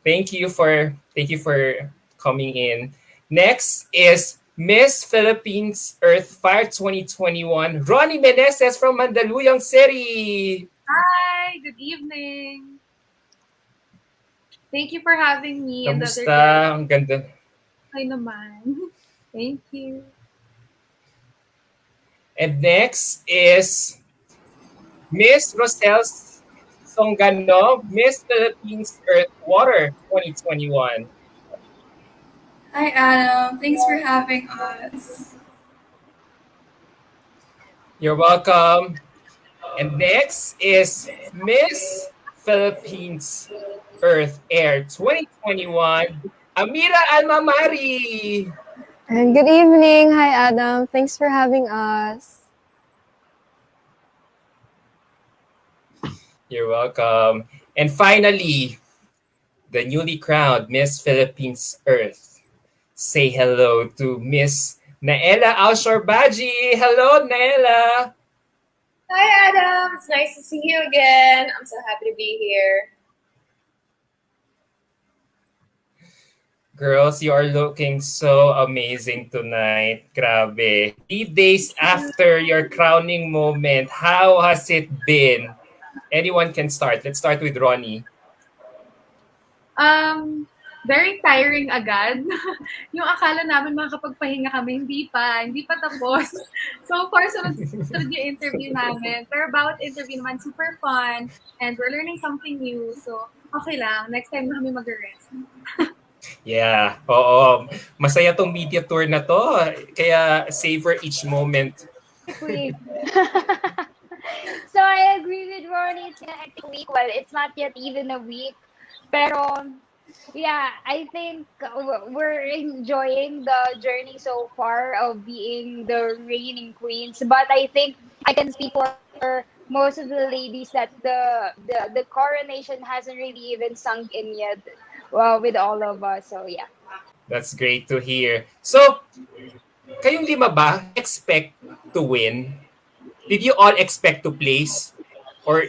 Thank you for coming in. Next is Miss Philippines Earth Fire 2021, Ronnie Meneses from Mandaluyong City. Hi, good evening. Thank you for having me and the other Kamusta? guests. Ang ganda. Hi naman. Thank you. And next is Miss Rosel Songano, Miss Philippines Earth Water 2021. Hi, Adam. Thanks for having us. You're welcome. And next is Miss Philippines Earth Air 2021, Amira Almamari. And good evening. Hi, Adam. Thanks for having us. You're welcome. And finally, the newly crowned Miss Philippines Earth. Say hello to Miss Naela Alshorbaji. Hello, Naela. Hi, Adam. It's nice to see you again. I'm so happy to be here. Girls, you are looking so amazing tonight. Grabe. 3 days after your crowning moment, how has it been? Anyone can start. Let's start with Ronnie. Very tiring agad. Yung akala namin makakapagpahinga kami, hindi pa tapos. So far, sunod yung interview namin. Pero bawat interview naman, super fun. And we're learning something new. So, okay lang. Next time na kami mag-rest. Yeah, oo. Masaya tong media tour na to. Kaya savor each moment. Quickly. So I agree with Ronnie. It's gonna take a week. Well, it's not yet even a week. Pero yeah, I think we're enjoying the journey so far of being the reigning queens. But I think I can speak for most of the ladies that the coronation hasn't really even sunk in yet. Well, with all of us. So yeah. That's great to hear. So, kayong lima ba expect to win? Did you all expect to place? Or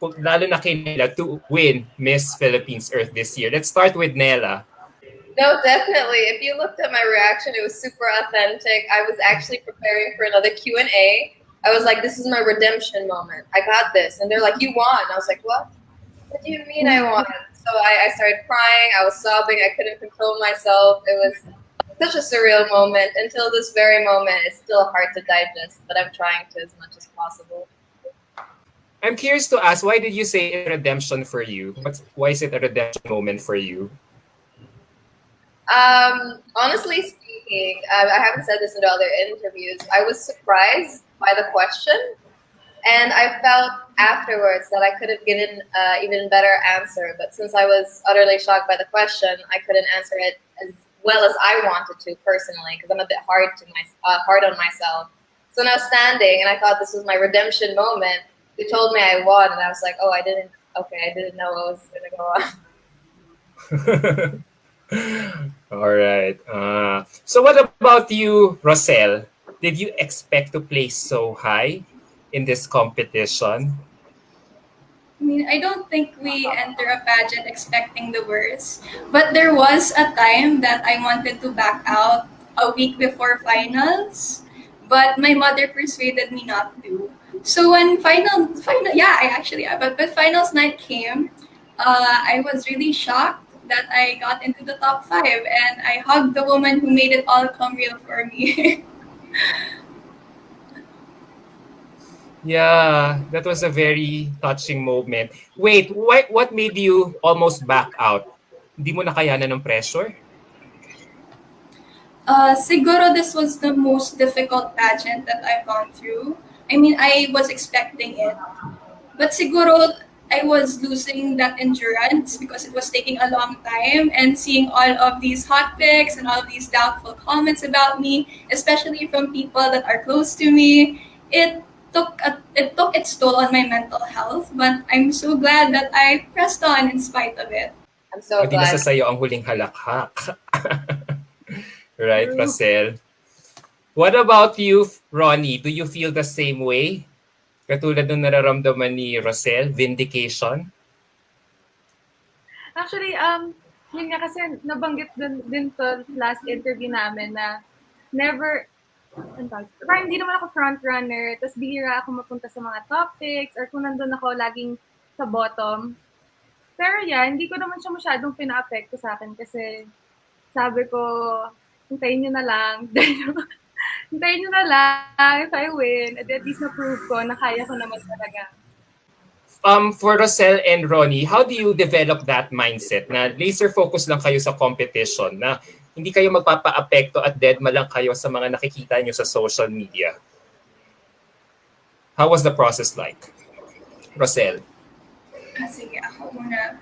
lalo na kay Nela to win Miss Philippines Earth this year? Let's start with Nela. No, definitely. If you looked at my reaction, it was super authentic. I was actually preparing for another Q&A. I was like, this is my redemption moment. I got this. And they're like, you won. I was like, what? What do you mean I won? So I started crying. I was sobbing. I couldn't control myself. It was such a surreal moment. Until this very moment, it's still hard to digest, but I'm trying to as much as possible. I'm curious to ask, why did you say it's redemption for you? Why is it a redemption moment for you? Honestly speaking, I haven't said this in other interviews. I was surprised by the question, and I felt afterwards that I could have given even better answer. But since I was utterly shocked by the question, I couldn't answer it as well as I wanted to personally, because I'm a bit hard on myself. So now standing, and I thought this was my redemption moment. They told me I won, and I was like, oh, I didn't know what was going to go on. All right. So what about you, Rosel? Did you expect to place so high in this competition? I mean, I don't think we enter a pageant expecting the worst, but there was a time that I wanted to back out a week before finals, but my mother persuaded me not to. So when yeah, but finals night came, I was really shocked that I got into the top 5, and I hugged the woman who made it all come real for me. Yeah, that was a very touching moment. Wait, what made you almost back out? Hindi mo nakayanan ng pressure? Siguro this was the most difficult pageant that I've gone through. I mean, I was expecting it. But siguro I was losing that endurance because it was taking a long time, and seeing all of these hot pics and all of these doubtful comments about me, especially from people that are close to me, it took its toll on my mental health. But I'm so glad that I pressed on in spite of it. I'm so Hindi glad. nasa sayo ang huling halakhak. Right, Rosel? What about you, Ronnie? Do you feel the same way? Katulad nung nararamdaman ni Rosel, vindication? Actually, yun nga kasi nabanggit din to last interview namin na never, parang hindi naman ako front runner, tapos bihira ako mapunta sa mga topics, or kung nandun ako laging sa bottom. Pero yan, hindi ko naman siya masyadong pina-apekto sa akin kasi sabi ko, hintayin nyo na lang. Hintayin nyo na lang if I win. At least na-prove ko na kaya ko naman talaga. For Rosel and Ronnie, how do you develop that mindset na laser focus lang kayo sa competition, na hindi kayo magpapa-apekto at deadma lang kayo sa mga nakikita nyo sa social media? How was the process like? Rosel? Sige, ako muna.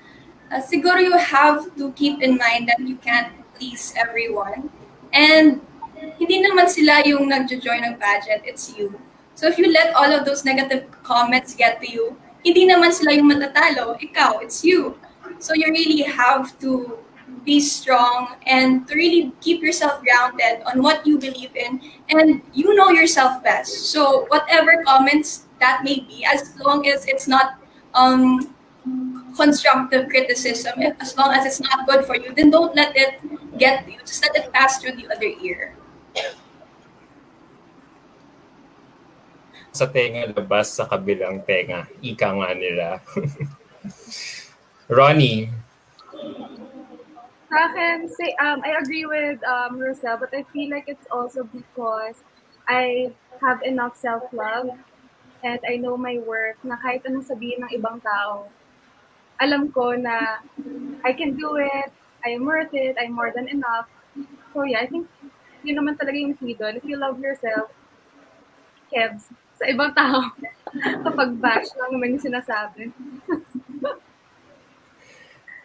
Siguro you have to keep in mind that you can't please everyone. And hindi naman sila yung nagjo-join ng pageant, it's you. So if you let all of those negative comments get to you, hindi naman sila yung matatalo, ikaw, it's you. So you really have to be strong and to really keep yourself grounded on what you believe in, and you know yourself best. So whatever comments that may be, as long as it's not constructive criticism, as long as it's not good for you, then don't let it get to you. Just let it pass through the other ear. Sa tenga, labas sa kabilang tenga. Ika nga nila. Ronnie? Sa akin, I agree with Rosel, but I feel like it's also because I have enough self-love and I know my worth na kahit anong sabihin ng ibang tao, alam ko na I can do it, I am worth it, I'm more than enough. So yeah, I think yun naman talaga yung key doon. If you love yourself, Kebs, sa ibang tao, kapag bash lang naman yung sinasabi.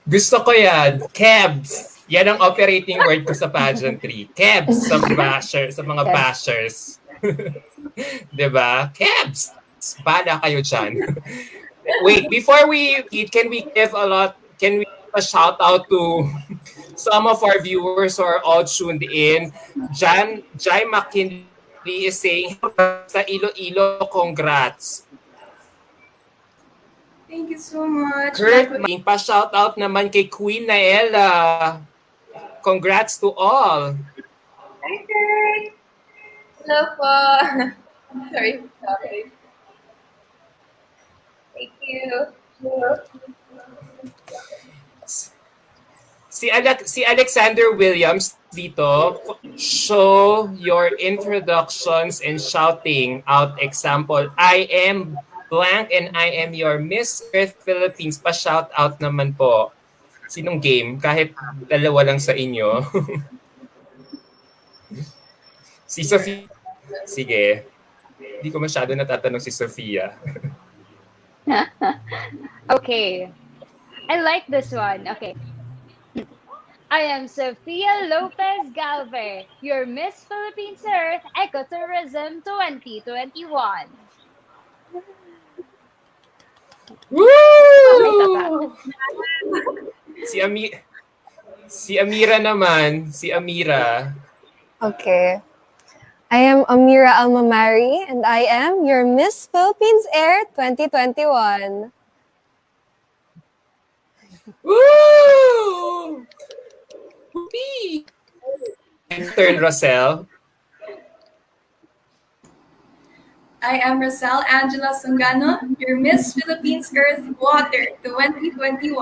Gusto ko yan. Kebs. Yan ang operating word ko sa pageantry. Kebs sa mga bashers. Diba? Kebs. Bala kayo dyan. Wait, before we eat, can we give a shout out to some of our viewers who are all tuned in? Jai McKinley is saying, sa Iloilo, congrats. Thank you so much. Kurt, pa-shout out naman kay Queen Naela. Congrats to all. Hi, Kurt. Hello po. Sorry. Thank you. Si Alexander Williams dito, show your introductions and shouting out example. I am blank and I am your Miss Earth Philippines. Pa-shout out naman po. Sinong game? Kahit dalawa lang sa inyo. Si Sophia. Sige. Hindi ko masyado natatanong si Sophia. Okay. I like this one. Okay. I am Sofia Lopez Galvez, your Miss Philippines Earth Ecotourism 2021. Woo! Si Amira naman, si Amira. Okay. I am Amira Almamari, and I am your Miss Philippines Air 2021. Woo! Whoopee! Turn, Rosel. I am Rosel Angela Sungano, your Miss Philippines Earth Water 2021.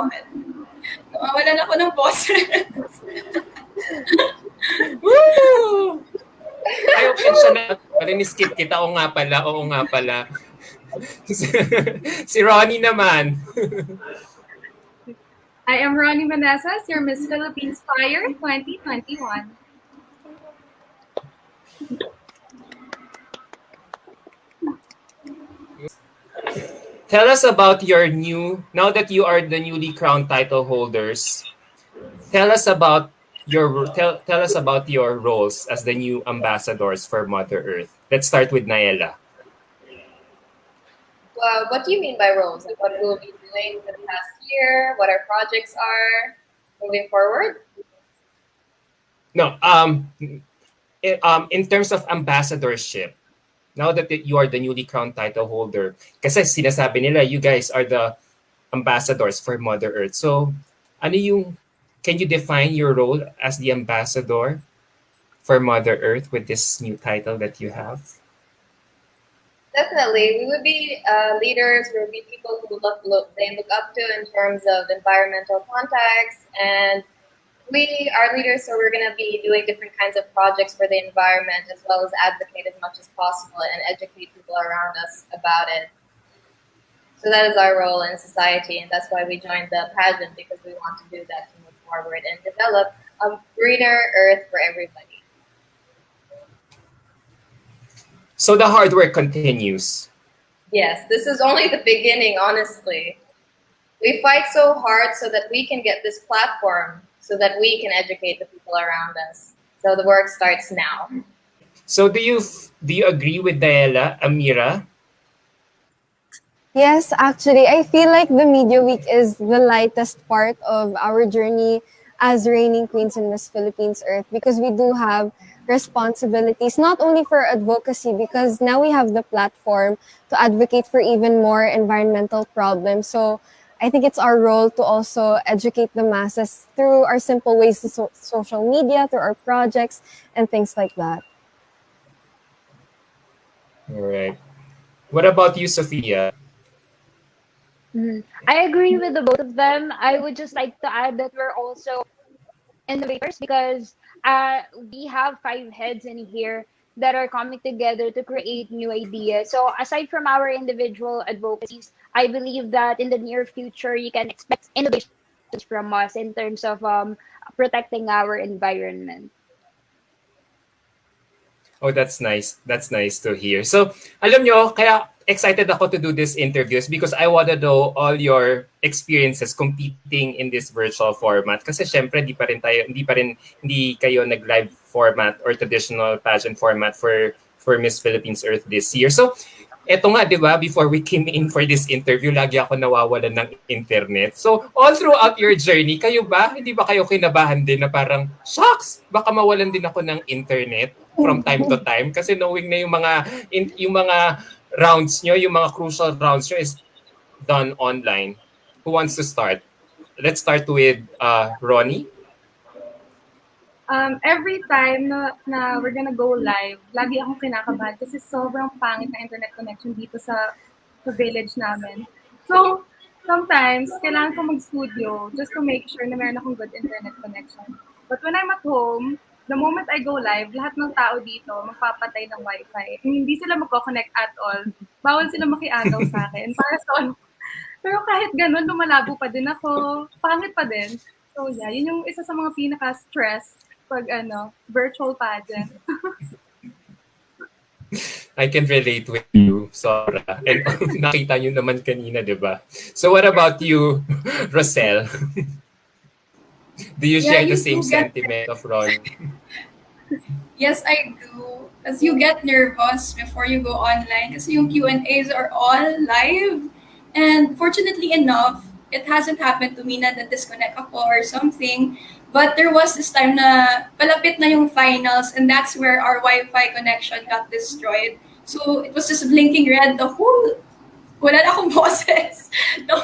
Nawawalan ako ng boses. Woo! Ay, opensya na. Ni-skip kita. Oo nga pala. Si Ronnie naman. I am Ronnie Manassas, your Miss Philippines Fire 2021. Tell us about now that you are the newly crowned title holders, tell us about your roles as the new ambassadors for Mother Earth. Let's start with Naela. Well, what do you mean by roles? Like what we'll be doing for the past year, what our projects are moving forward? No, in terms of ambassadorship, now that you are the newly crowned title holder, kasi sinasabi nila, you guys are the ambassadors for Mother Earth. So, Ano yung, can you define your role as the ambassador for Mother Earth with this new title that you have? Definitely, we would be leaders. We would be people who they look up to in terms of environmental contacts, and we are leaders. So we're going to be doing different kinds of projects for the environment, as well as advocate as much as possible and educate people around us about it. So that is our role in society, and that's why we joined the pageant, because we want to do that to move forward and develop a greener Earth for everybody. So the hard work continues. Yes, this is only the beginning, honestly. We fight so hard so that we can get this platform, so that we can educate the people around us. So the work starts now. So do you agree with Diella, Amira? Yes, actually, I feel like the Media Week is the lightest part of our journey as reigning queens in Miss Philippines Earth, because we do have responsibilities, not only for advocacy, because now we have the platform to advocate for even more environmental problems. So I think it's our role to also educate the masses through our simple ways to social media, through our projects, and things like that. All right. What about you, Sophia? I agree with the both of them. I would just like to add that we're also innovators because we have five heads in here that are coming together to create new ideas. So aside from our individual advocacies, I believe that in the near future you can expect innovations from us in terms of protecting our environment. Oh, that's nice. That's nice to hear. So, alam nyo, kaya excited ako to do this interviews because I want to know all your experiences competing in this virtual format. Kasi syempre, hindi kayo nag-live format or traditional pageant format for Miss Philippines Earth this year. So, eto nga, di ba, before we came in for this interview, lagi ako nawawalan ng internet. So, all throughout your journey, kayo ba, hindi ba kayo kinabahan din na parang, shucks, baka mawalan din ako ng internet from time to time? Kasi knowing na yung mga rounds nyo, yung mga crucial rounds nyo is done online. Who wants to start? Let's start with Ronnie. Every time na we're gonna go live, lagi akong kinakabahan kasi sobrang pangit na internet connection dito sa village namin. So, sometimes, kailangan ko mag-studio just to make sure na meron akong good internet connection. But when I'm at home, the moment I go live, lahat ng tao dito magpapatay ng wifi. Hindi sila magko-connect at all. Bawal sila makiagaw sa akin. Pero kahit ganun, lumalabo pa din ako. Pangit pa din. So yeah, yun yung isa sa mga pinaka-stress pag virtual pageant. I can relate with you, Sora. And nakita nyo naman kanina, di ba? So what about you, Rosel? Do you share the same sentiment of Ron? Yes, I do. Because you get nervous before you go online kasi yung Q&As are all live. And fortunately enough, it hasn't happened to me na na-disconnect ako or something. But there was this time na palapit na yung finals, and that's where our Wi-Fi connection got destroyed. So it was just blinking red wala na akong boses. The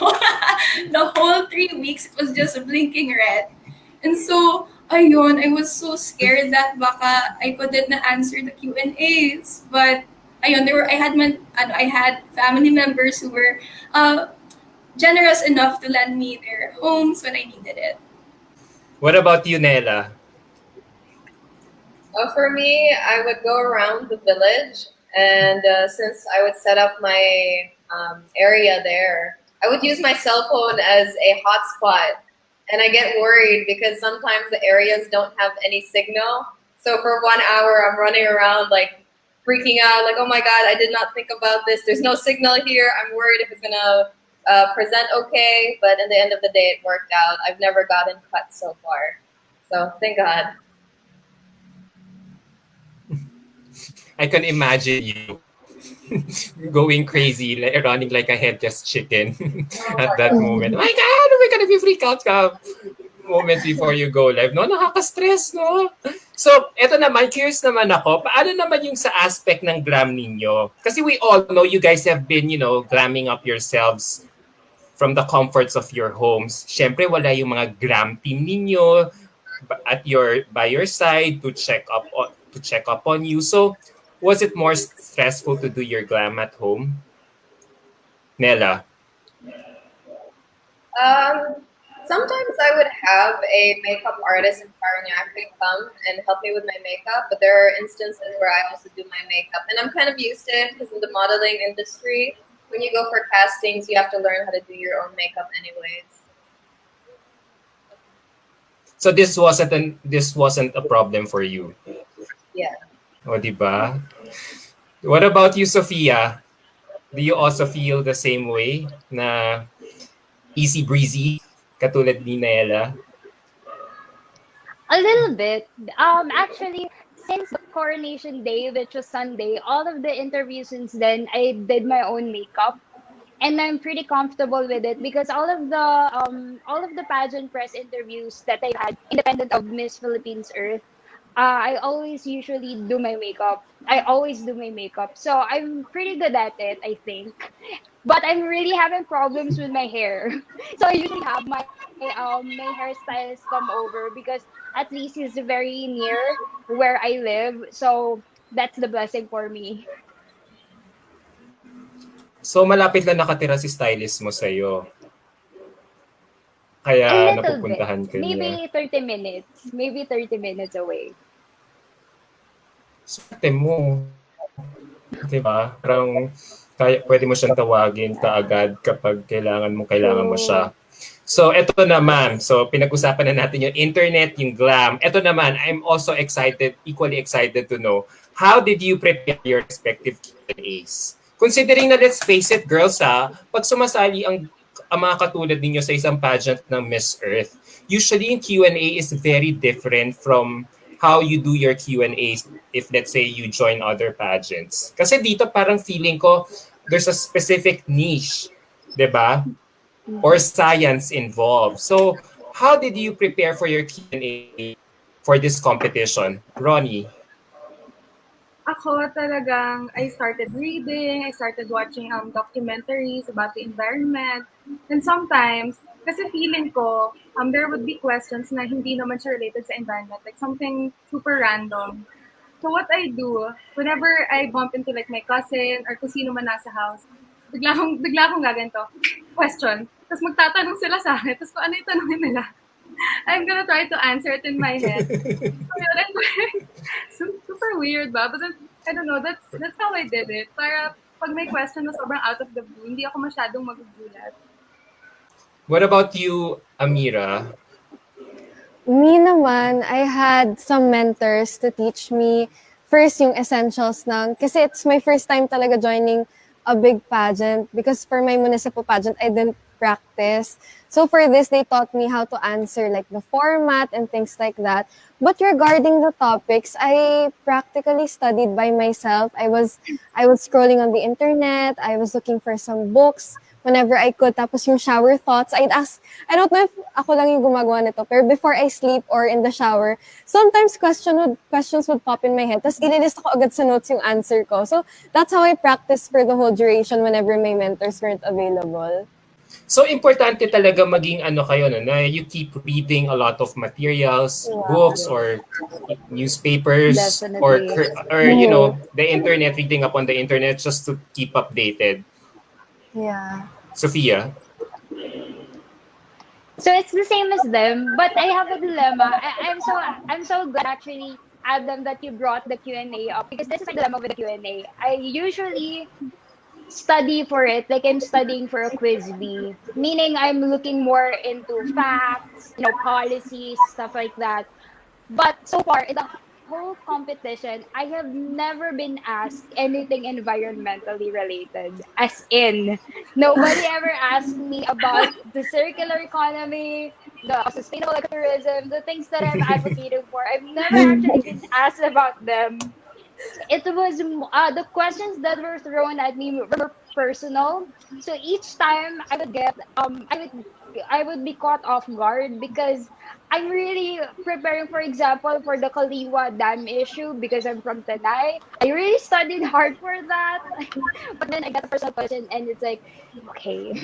whole 3 weeks, it was just blinking red. And so, ayun, I was so scared that baka I couldn't na answer the Q&As. But ayun, I had family members who were generous enough to lend me their homes when I needed it. What about you, Nela? For me, I would go around the village, and since I would set up my area there, I would use my cell phone as a hotspot. And I get worried because sometimes the areas don't have any signal. So for 1 hour, I'm running around like freaking out, like, oh my God, I did not think about this. There's no signal here. I'm worried if it's going to present okay. But in the end of the day, it worked out. I've never gotten cut so far. So thank God. I can imagine you going crazy, running like a headless chicken at that moment. Oh my God, we're gonna be freak out ka moments before you go live. No, nakaka-stress, no? So, eto naman, curious naman ako, paano naman yung sa aspect ng glam ninyo? Kasi we all know you guys have been, glamming up yourselves from the comforts of your homes. Syempre, wala yung mga glam team ninyo by your side to check up on you. So, was it more stressful to do your glam at home? Nella? Sometimes I would have a makeup artist in Paranaque come and help me with my makeup, but there are instances where I also do my makeup. And I'm kind of used to it because in the modeling industry, when you go for castings, you have to learn how to do your own makeup anyways. So this wasn't a problem for you. Yeah. O, diba? What about you, Sophia? Do you also feel the same way na easy breezy katulad ni Nella? A little bit. Actually, since the coronation day, which was Sunday, all of the interviews since then, I did my own makeup, and I'm pretty comfortable with it because all of the pageant press interviews that I had, independent of Miss Philippines Earth, I always usually do my makeup. I always do my makeup, so I'm pretty good at it, I think. But I'm really having problems with my hair, so I usually have my hairstylist come over because at least he's very near where I live, so that's the blessing for me. So malapit lang nakatira si stylist mo sa'yo. A Kaya little bit, napupuntahan ka niya. maybe 30 minutes, maybe 30 minutes away. Swerte mo. Diba? Parang pwede mo siyang tawagin kaagad kapag kailangan mo siya. True. So, eto naman. So, pinag-usapan na natin yung internet, yung glam. Eto naman, I'm also equally excited to know, how did you prepare your respective Q&As? Considering na, let's face it, girls, pag sumasali ang mga katulad ninyo sa isang pageant ng Miss Earth, usually yung Q&A is very different from how you do your Q&As if, let's say, you join other pageants. Kasi dito parang feeling ko, there's a specific niche, di ba? Or science involved. So, how did you prepare for your Q&A for this competition? Ronnie? Ako talagang, I started reading, I started watching documentaries about the environment. And sometimes, kasi feeling ko, there would be questions na hindi naman siya related sa environment, like something super random. So what I do, whenever I bump into like my cousin or kung sino man nasa house, bigla akong gaganto, question. Tapos magtatanong sila sa akin, tapos kung ano yung tanongin nila, I'm gonna try to answer it in my head. So yun, and super weird ba? But then, I don't know, that's how I did it. Para pag may question na sobrang out of the blue, hindi ako masyadong magugulat. What about you, Amira? Me naman, I had some mentors to teach me first yung essentials ng, kasi it's my first time talaga joining a big pageant because for my municipal pageant, I didn't practice. So for this, they taught me how to answer like the format and things like that. But regarding the topics, I practically studied by myself. I was scrolling on the internet. I was looking for some books whenever I could. Tapos yung shower thoughts, I'd ask, I don't know if ako lang yung gumagawa nito, pero before I sleep or in the shower, sometimes questions would pop in my head. Tapos ililist ako agad sa notes yung answer ko. So that's how I practiced for the whole duration whenever my mentors weren't available. So, importante talaga maging kayo na you keep reading a lot of materials, books, or newspapers, Definitely. or you know, the internet, reading up on the internet just to keep updated. Yeah. Sophia? So it's the same as them, but I have a dilemma. I'm so glad actually, Adam, that you brought the Q&A up because this is my dilemma with the Q&A. I usually study for it, like I'm studying for a quiz bee, meaning I'm looking more into facts, policies, stuff like that. But so far in the whole competition, I have never been asked anything environmentally related. As in, nobody ever asked me about the circular economy, the sustainable tourism, the things that I'm advocating for. I've never actually been asked about them. It was the questions that were thrown at me were personal. So each time I would get I would be caught off guard because I'm really preparing, for example, for the Kaliwa Dam issue because I'm from Tanay. I really studied hard for that, but then I got a personal question and it's like, okay.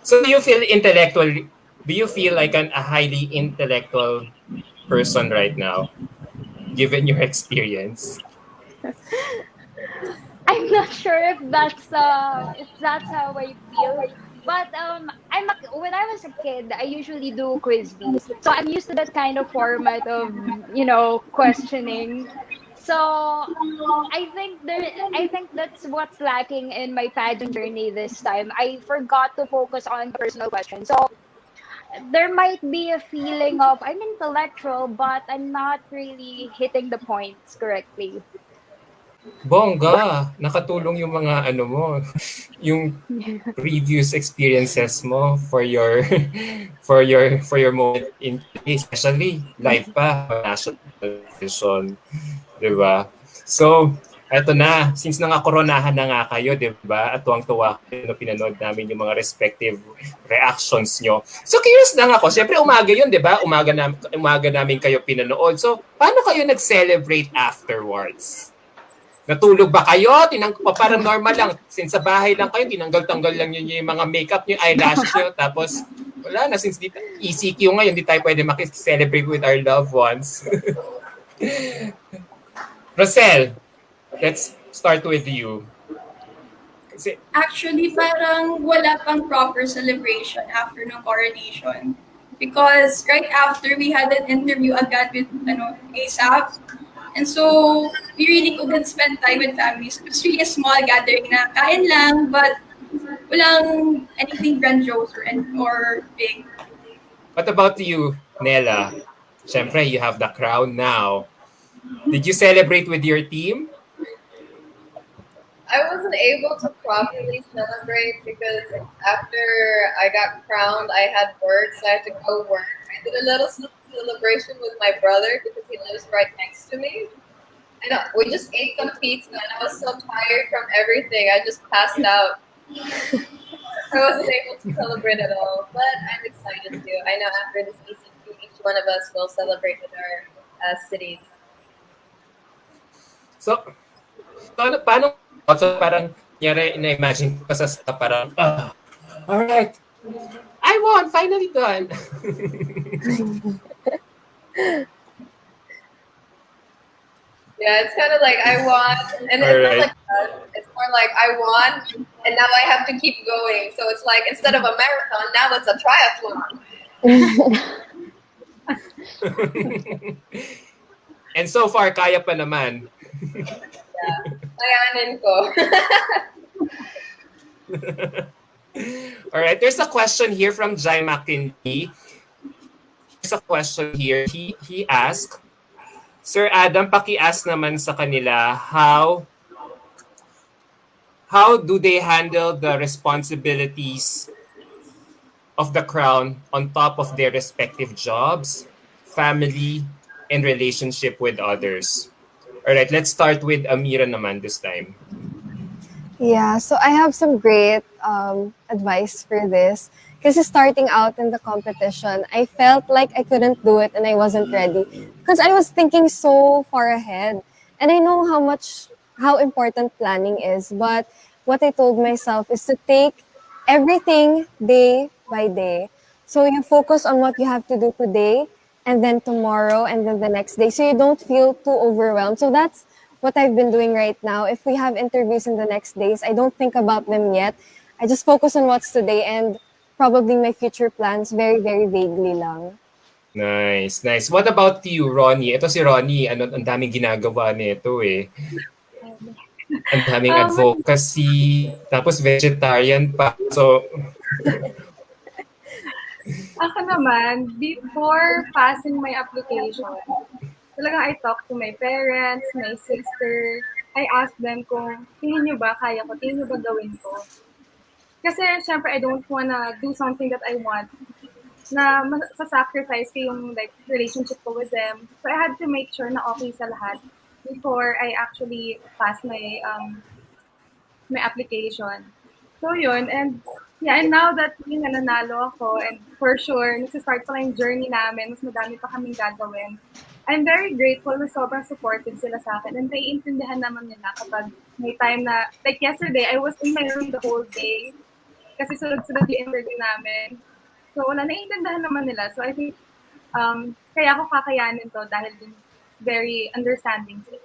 So do you feel intellectual? Do you feel like a highly intellectual person right now, given your experience? I'm not sure if that's how I feel. But when I was a kid, I usually do quiz bees, so I'm used to that kind of format of questioning. So I think that's what's lacking in my pageant journey this time. I forgot to focus on the personal question. So there might be a feeling of I'm intellectual, but I'm not really hitting the points correctly. Bongga, nakatulong yung mga ano mo, yung previous experiences mo for your for your moment in play, especially live pa national television, 'di ba? So, eto na, since nangakoronahan na nga kayo, 'di ba? At tuwang-tuwa kayo na pinanood namin yung mga respective reactions nyo. So, curious lang ako. Siyempre, umaga yun, 'di ba? Umaga namin kayo pinanood. So, paano kayo nag-celebrate afterwards? Natulog ba kayo? Parang normal lang. Since sa bahay lang kayo, tinanggal-tanggal lang yun yung mga makeup nyo, eyelashes nyo. Tapos, wala na. Since ECQ ngayon, hindi tayo pwede makis-celebrate with our loved ones. Rosel, let's start with you. Kasi, Actually, parang wala pang proper celebration after ng coronation. Because right after, we had an interview agad with ASAP. And so, we really couldn't spend time with families. It was really a small gathering na kain lang, but walang anything grandiose or big. what about you, Nella? Siyempre, you have the crown now. Did you celebrate with your team? I wasn't able to properly celebrate because after I got crowned, I had work, so I had to go work. I did a little celebration with my brother because he lives right next to me. I know we just ate some pizza, and I was so tired from everything. I just passed out. I wasn't able to celebrate at all, but I'm excited to. I know after this ECQ, each one of us will celebrate with our cities. So, paano, so parang, nyari, na-imagine ko sa parang, alright, I won, finally done. Yeah, it's kind of like I won, and it's not like that. It's more like I won, and now I have to keep going. So it's like instead of a marathon, now it's a triathlon. And so far, kaya pa naman. Yeah, kayanin ko. All right, there's a question here from Jai McKinney. There's a question here. He asked, Sir Adam, paki-ask naman sa kanila how do they handle the responsibilities of the crown on top of their respective jobs, family, and relationship with others. All right, let's start with Amira naman this time. Yeah, so I have some great advice for this. Kasi starting out in the competition, I felt like I couldn't do it and I wasn't ready. Because I was thinking so far ahead. And I know how important planning is. But what I told myself is to take everything day by day. So you focus on what you have to do today and then tomorrow and then the next day. So you don't feel too overwhelmed. So that's what I've been doing right now. If we have interviews in the next days, I don't think about them yet. I just focus on what's today and probably my future plans very, very vaguely lang. Nice, nice. What about you, Ronnie? Ito si Ronnie, ang daming ginagawa nito eh. Ang daming advocacy, tapos vegetarian pa. So, Ako naman, before passing my application, talagang I talked to my parents, my sister. I asked them kung tingin nyo ba kaya ko, tingin nyo ba gawin ko. Kasi syempre I don't wanna do something that I want na sacrifice ko yung like relationship ko with them. So I had to make sure na okay sa lahat before I actually pass my application. So yun, and yeah, and now that yun nanalo ako, and for sure, nagsistart pa lang yung journey namin, mas madami pa kaming gagawin. I'm very grateful na sobrang supportive sila sa akin and naiintindihan naman nila kapag may time na, like yesterday, I was in my room the whole day kasi sunod-sunod yung interview namin. So, wala, naiintindihan naman nila. So, I think, kaya ako kakayanin to dahil din very understanding sila.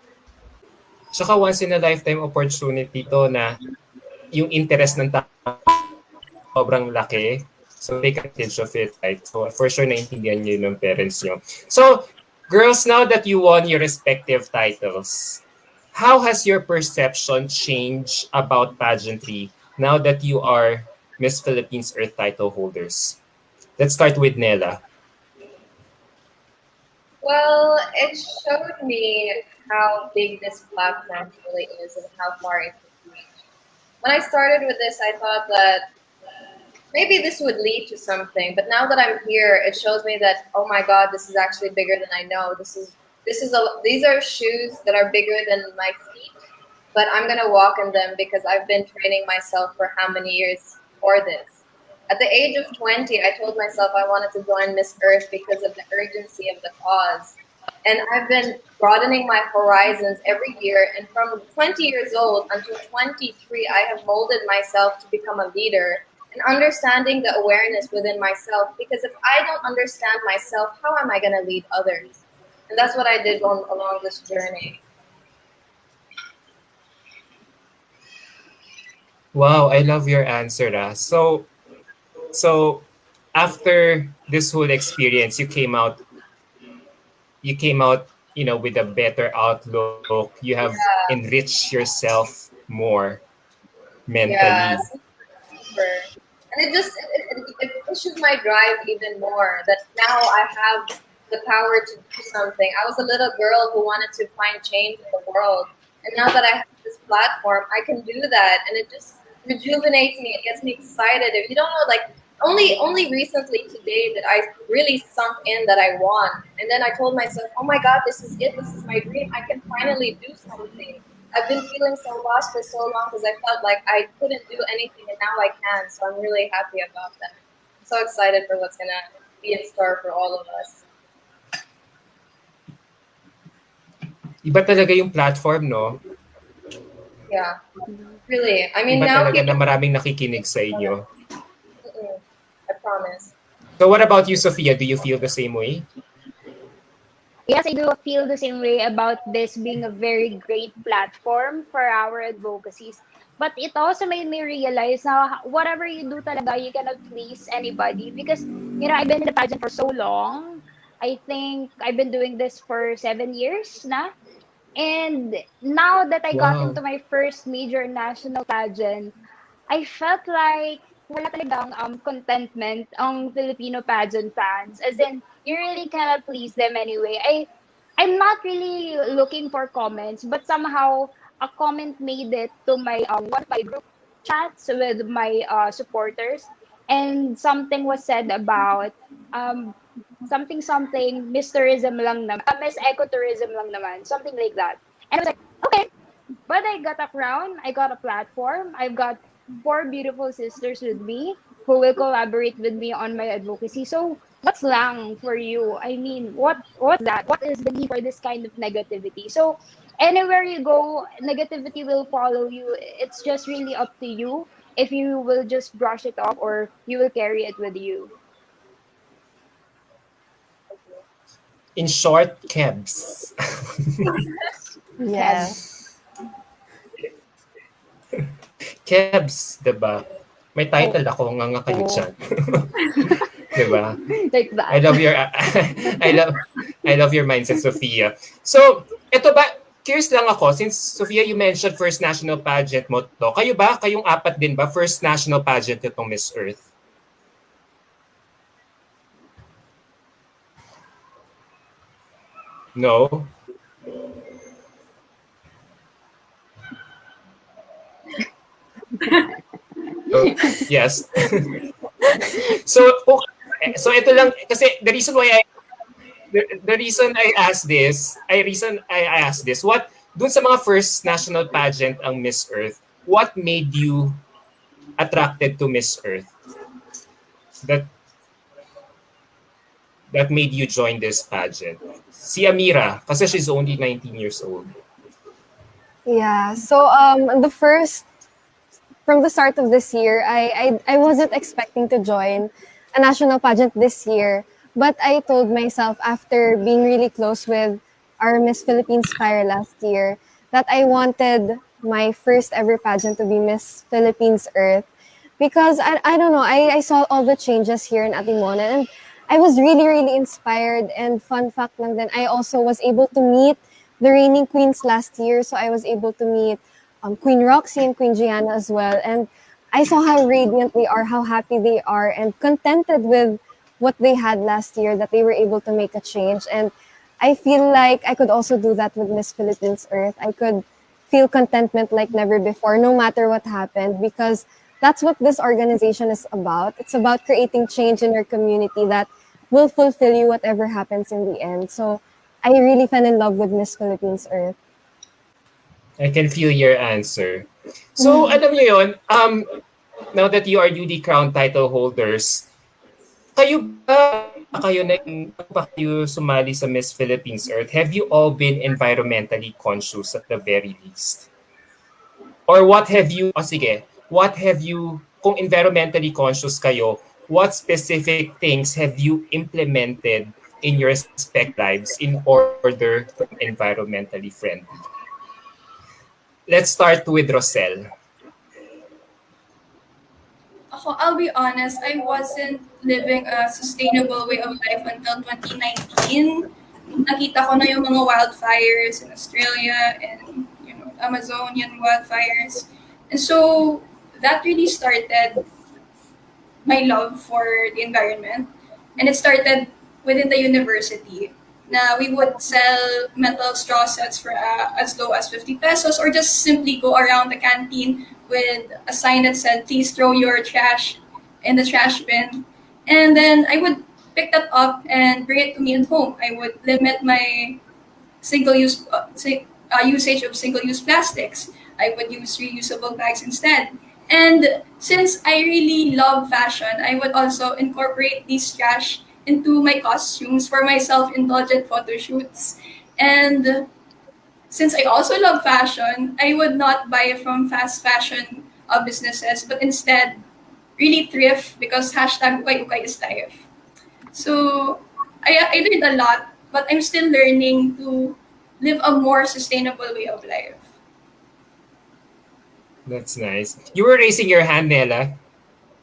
Tsaka once in a lifetime opportunity to na yung interest ng tao sobrang laki. So take advantage of it, right? So for sure naintindihan niyo ng parents niyo. So girls, now that you won your respective titles, how has your perception changed about pageantry now that you are Miss Philippines Earth title holders? Let's start with Nela. Well, it showed me how big this platform really is and how far it can reach. When I started with this, I thought that maybe this would lead to something, but now that I'm here, it shows me that, oh my God, this is actually bigger than I know. These are shoes that are bigger than my feet, but I'm gonna walk in them because I've been training myself for how many years for this. At the age of 20, I told myself I wanted to join Miss Earth because of the urgency of the cause. And I've been broadening my horizons every year. And from 20 years old until 23, I have molded myself to become a leader and understanding the awareness within myself. Because if I don't understand myself, how am I going to lead others? And that's what I did along this journey. Wow, I love your answer. So after this whole experience, you came out, with a better outlook. You have Yeah. enriched yourself more Yeah, mentally. super. And it pushes my drive even more that now I have the power to do something. I was a little girl who wanted to find change in the world. And now that I have this platform, I can do that. And it just rejuvenates me. It gets me excited. If you don't know, like, only recently today that I really sunk in that I won. And then I told myself, oh my God, this is it. This is my dream. I can finally do something. I've been feeling so lost for so long because I felt like I couldn't do anything and now I can. So I'm really happy about that. I'm so excited for what's going to be in store for all of us. Iba talaga yung platform, no? Yeah, really. I mean, Iba now talaga na people. maraming nakikinig sa inyo. I promise. So what about you, Sophia? Do you feel the same way? Yes, I do feel the same way about this being a very great platform for our advocacies. But it also made me realize now whatever you do talaga, you cannot please anybody because, I've been in the pageant for so long. I think I've been doing this for 7 years now. And now that I got Wow. into my first major national pageant, I felt like wala talagang contentment ang Filipino pageant fans. As in, you really cannot please them anyway. I'm not really looking for comments, but somehow a comment made it to my one of my group chats with my supporters, and something was said about um something Miss Tourism lang naman, Miss Ecotourism lang naman, something like that. And I was like, okay, but I got a crown, I got a platform, I've got four beautiful sisters with me who will collaborate with me on my advocacy. So what's lang for you? I mean, what's that? What is the need for this kind of negativity? So anywhere you go, negativity will follow you. It's just really up to you if you will just brush it off or you will carry it with you. In short, Kebs. Yes. Kebs, diba? May title ako, nga kayo dyan. Diba? Like I that. love your I love your mindset, Sophia. So, ito ba, curious lang ako, since Sophia, you mentioned first national pageant mo to. Kayo ba, kayong apat din ba, first national pageant itong Miss Earth? No? So, yes. So, so ito lang, kasi the reason I asked this, what, dun sa mga first national pageant ang Miss Earth, what made you attracted to Miss Earth? That that made you join this pageant? Si Amira, kasi she's only 19 years old. Yeah. So the first from the start of this year, I wasn't expecting to join a national pageant this year, but I told myself after being really close with our Miss Philippines Fire last year that I wanted my first ever pageant to be Miss Philippines Earth because I don't know, I saw all the changes here in Atimona and I was really, really inspired. And fun fact lang then, I also was able to meet the reigning queens last year. So I was able to meet Queen Roxy and Queen Gianna as well. And I saw how radiant they are, how happy they are, and contented with what they had last year, that they were able to make a change. And I feel like I could also do that with Miss Philippines Earth. I could feel contentment like never before, no matter what happened, because that's what this organization is about. It's about creating change in your community that will fulfill you whatever happens in the end. So I really fell in love with Miss Philippines Earth. I can feel your answer. So, alam niyo yun, now that you are newly crowned title holders, kayo ba, bago pa kayo sumali sa Miss Philippines Earth, have you all been environmentally conscious at the very least? Or what have you, sige, what have you, kung environmentally conscious kayo, what specific things have you implemented in your respect lives in order to become environmentally friendly? Let's start with Rosel. Ako, I'll be honest, I wasn't living a sustainable way of life until 2019. Nakita ko na yung mga wildfires in Australia and Amazonian wildfires. And so that really started my love for the environment. And it started within the university. Na we would sell metal straw sets for as low as 50 pesos or just simply go around the canteen with a sign that said, please throw your trash in the trash bin. And then I would pick that up and bring it to me at home. I would limit my usage of single-use plastics. I would use reusable bags instead. And since I really love fashion, I would also incorporate these trash into my costumes for my self-indulgent photo shoots. And since I also love fashion, I would not buy from fast fashion businesses, but instead really thrift because hashtag ukay ukay is life. So I learned a lot, but I'm still learning to live a more sustainable way of life. That's nice. You were raising your hand, Nella.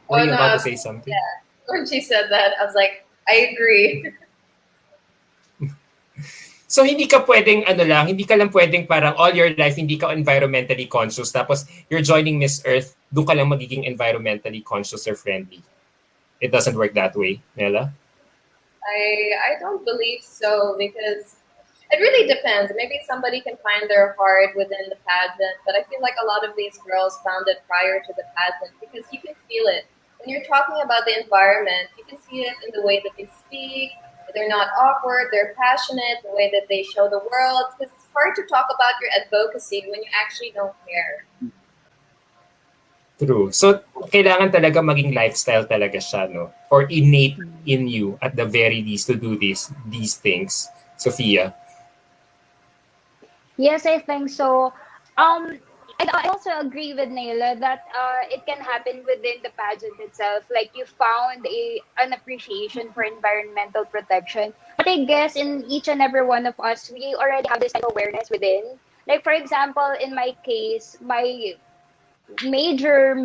Were Oh, you no, about to say something? yeah. When she said that, I was like, I agree. So hindi ka pwedeng hindi ka lang pwedeng parang all your life hindi ka environmentally conscious tapos you're joining Miss Earth, doon ka lang magiging environmentally conscious or friendly. It doesn't work that way, Nella. I don't believe so because it really depends. Maybe somebody can find their heart within the pageant, but I feel like a lot of these girls found it prior to the pageant because you can feel it. When you're talking about the environment, you can see it in the way that they speak. They're not awkward, they're passionate, the way that they show the world. Because it's hard to talk about your advocacy when you actually don't care. True. So, kailangan talaga maging lifestyle talaga siya, no? Or innate in you at the very least to do these things. Sophia. Yes, I think so. Um, I also agree with Naila that it can happen within the pageant itself. Like you found an appreciation for environmental protection. But I guess in each and every one of us, we already have this type of awareness within. Like for example, in my case, my major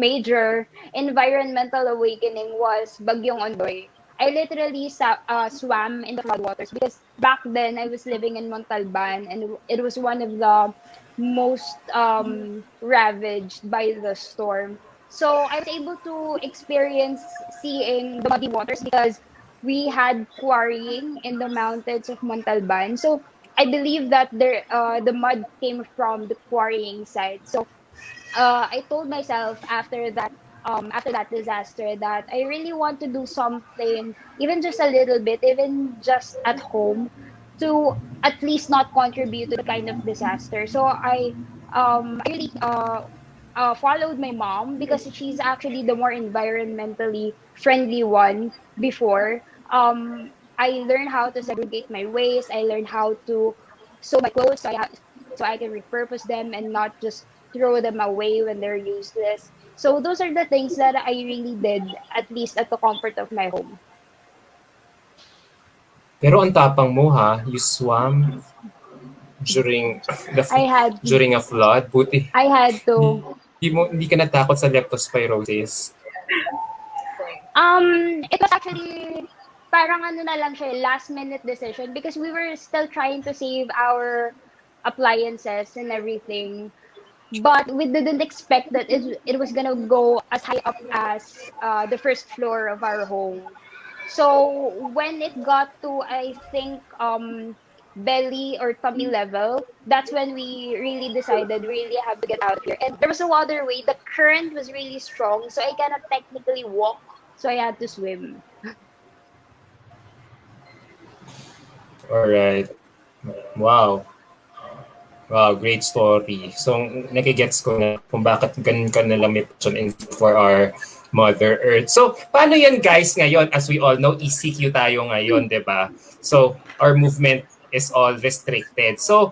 environmental awakening was Bagyong Ondoy. I literally swam in the floodwaters because back then I was living in Montalban and it was one of the most ravaged by the storm. So I was able to experience seeing the muddy waters because we had quarrying in the mountains of Montalban. So I believe that the mud came from the quarrying site. So I told myself after that disaster that I really want to do something, even just a little bit, even just at home, to at least not contribute to the kind of disaster. So I really followed my mom because she's actually the more environmentally friendly one before. I learned how to segregate my waste. I learned how to sew my clothes so I can repurpose them and not just throw them away when they're useless. So those are the things that I really did, at least at the comfort of my home. Pero ang tapang mo ha, you swam during the I had during a flood. Buti I had to. hindi ka natakot sa leptospirosis. It was actually parang ano na lang siya, last minute decision because we were still trying to save our appliances and everything. But we didn't expect that it was gonna go as high up as the first floor of our home. So when it got to, I think, belly or tummy level, that's when we really decided we really have to get out of here. And there was no other way. The current was really strong, so I cannot technically walk, so I had to swim. Alright. Wow. Wow, great story. So, nakigets ko na kung bakit ganun ka nalamit for our Mother Earth. So, paano yan guys ngayon? As we all know, ECQ tayo ngayon, di ba? So, our movement is all restricted. So,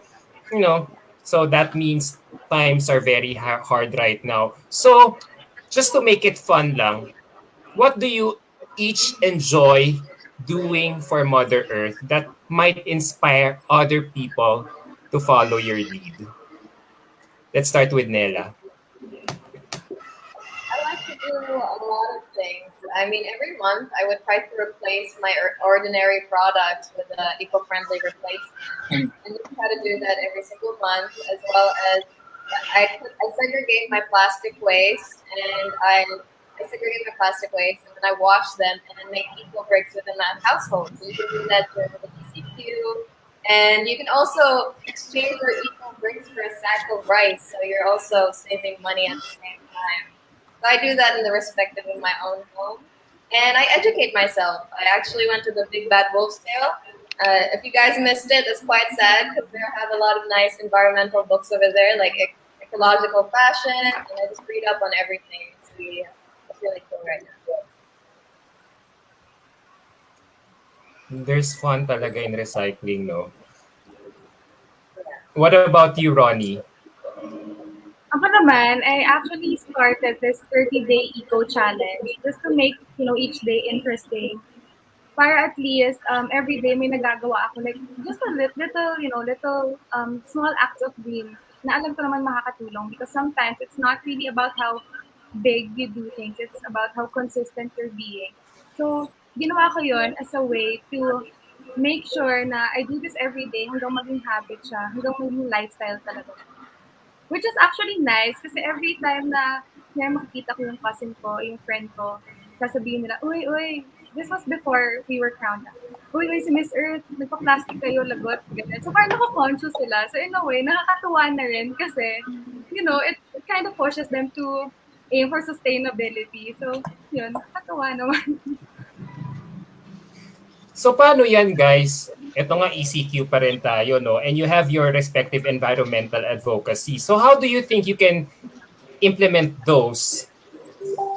you know, so that means times are very hard right now. So, just to make it fun lang, what do you each enjoy doing for Mother Earth that might inspire other people to follow your lead? Let's start with Nella. I like to do a lot of things. I mean, every month I would try to replace my ordinary products with an eco-friendly replacement. And you try to do that every single month, as well as I segregate my plastic waste and I segregate my plastic waste and then I wash them and then make eco bricks within my household. So you can do that during the PCQ. And you can also exchange your eco bricks for a sack of rice, so you're also saving money at the same time. So I do that in the respective of my own home. And I educate myself. I actually went to the Big Bad Wolf Sale. If you guys missed it, it's quite sad because they have a lot of nice environmental books over there, like ecological fashion, and I just read up on everything. It's really cool right now. There's fun talaga in recycling, no? What about you, Ronnie? Ako naman, I actually started this 30-day eco challenge just to make, each day interesting. Para at least every day may nagagawa ako, like just a little small acts of green na alam ko naman makakatulong, because sometimes it's not really about how big you do things, it's about how consistent you're being. So ginawa ko yon as a way to make sure na I do this every day hanggang maging habit siya, hanggang maging lifestyle talaga. Which is actually nice kasi every time na makikita ko yung cousin ko, yung friend ko, sasabihin nila, uy, this was before we were crowned. Uy, si Miss Earth, nagpa-plastic kayo, lagot, ganyan. So parang nako-conscious sila. So in a way, nakakatuwa na rin kasi, it kind of pushes them to aim for sustainability. So, yun, nakakatuwa naman. So paano yan, guys? Ito nga ECQ pa rin tayo, no? And you have your respective environmental advocacy. So how do you think you can implement those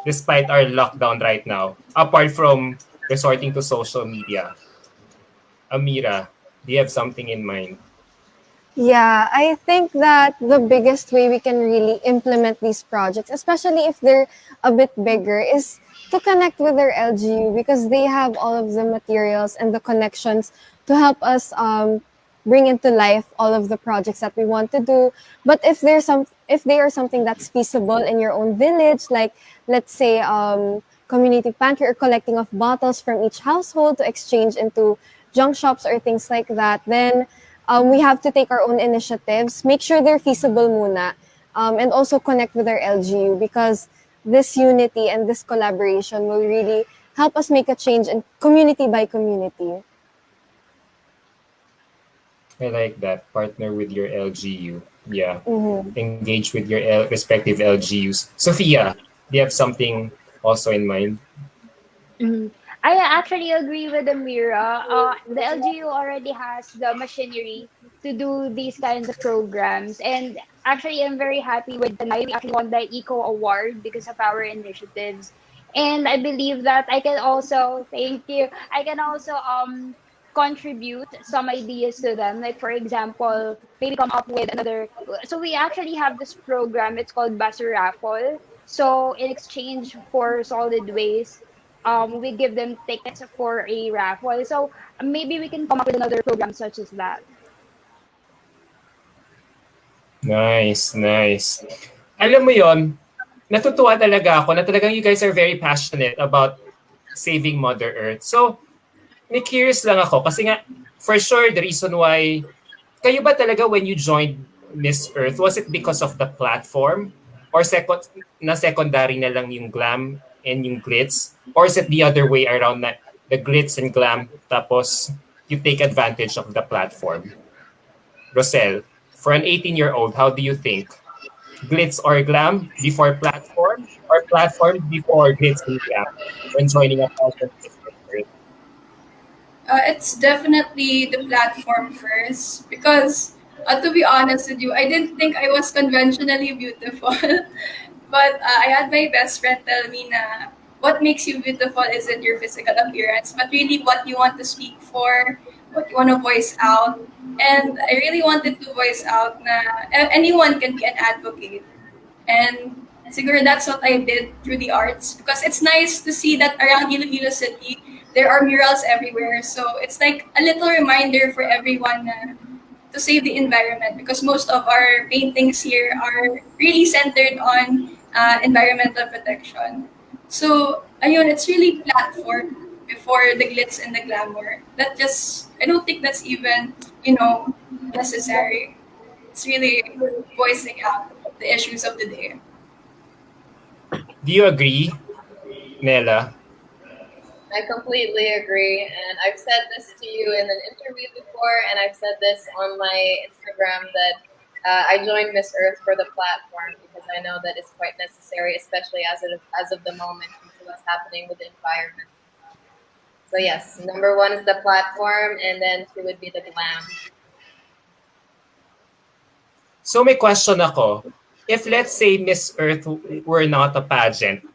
despite our lockdown right now, apart from resorting to social media? Amira, do you have something in mind? Yeah, I think that the biggest way we can really implement these projects, especially if they're a bit bigger, is to connect with their LGU, because they have all of the materials and the connections to help us bring into life all of the projects that we want to do. But if they are something that's feasible in your own village, like let's say community pantry or collecting of bottles from each household to exchange into junk shops or things like that, then we have to take our own initiatives, make sure they're feasible muna, and also connect with our LGU, because this unity and this collaboration will really help us make a change in community by community. I like that. Partner with your LGU. Yeah. Mm-hmm. Engage with your respective LGUs. Sophia, do you have something also in mind? Mhm. I actually agree with Amira. The LGU already has the machinery to do these kinds of programs. And actually, I'm very happy with the night. We actually won the Eco Award because of our initiatives. And I believe that I can also, thank you, I can also contribute some ideas to them. Like for example, maybe come up with another. So we actually have this program. It's called Buzzer Raffle. So in exchange for solid waste, we give them tickets for a raffle. So maybe we can come up with another program such as that. Nice, nice. Alam mo yon, natutuwa talaga ako na talagang you guys are very passionate about saving Mother Earth. So, may curious lang ako kasi nga, for sure, the reason why, kayo ba talaga when you joined Miss Earth, was it because of the platform? Or secondary na lang yung glam and yung glitz? Or is it the other way around na the glitz and glam tapos you take advantage of the platform? Rosel, for an 18-year-old, how do you think? Glitz or glam before platform or platform before glitz and glam when joining a pageant? It's definitely the platform first because, to be honest with you, I didn't think I was conventionally beautiful. But I had my best friend tell me na what makes you beautiful isn't your physical appearance, but really what you want to speak for, what you want to voice out. And I really wanted to voice out na anyone can be an advocate. And siguro that's what I did through the arts because it's nice to see that around Iloilo City, there are murals everywhere. So it's like a little reminder for everyone to save the environment because most of our paintings here are really centered on environmental protection. So, ayun, it's really platform before the glitz and the glamour. That just, I don't think that's even, necessary. It's really voicing out the issues of the day. Do you agree, Nella? I completely agree. And I've said this to you in an interview before, and I've said this on my Instagram that I joined Miss Earth for the platform because I know that it's quite necessary, especially as of the moment, due to what's happening with the environment. So yes, number one is the platform, and then two would be the glam. So may question ako. If let's say Miss Earth were not a pageant,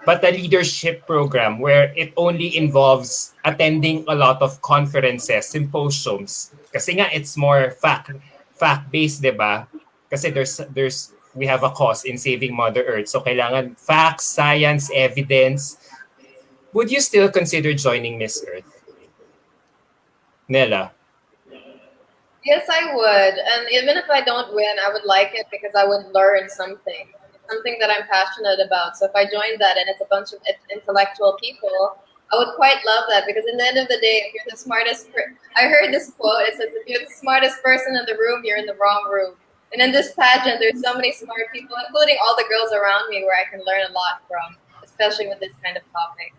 but a leadership program where it only involves attending a lot of conferences, symposiums. Kasi nga it's more fact-based, 'di ba? Kasi we have a cause in saving Mother Earth. So kailangan facts, science, evidence. Would you still consider joining Miss Earth? Nella? Yes, I would. And even if I don't win, I would like it because I would learn something. It's something that I'm passionate about. So if I join that and it's a bunch of intellectual people, I would quite love that because in the end of the day, if you're the smartest, I heard this quote. It says, if you're the smartest person in the room, you're in the wrong room. And in this pageant, there's so many smart people, including all the girls around me, where I can learn a lot from, especially with this kind of topic.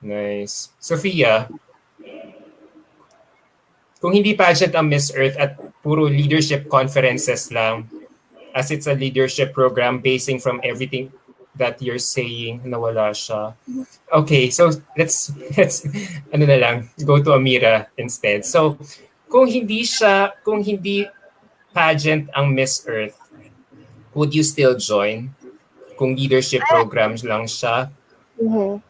Nice. Sophia, kung hindi pageant ang Miss Earth at puro leadership conferences lang, as it's a leadership program basing from everything that you're saying, nawala siya. Okay, so let's ano na lang, go to Amira instead. So, kung hindi pageant ang Miss Earth, would you still join? Kung leadership programs lang siya? Mhm.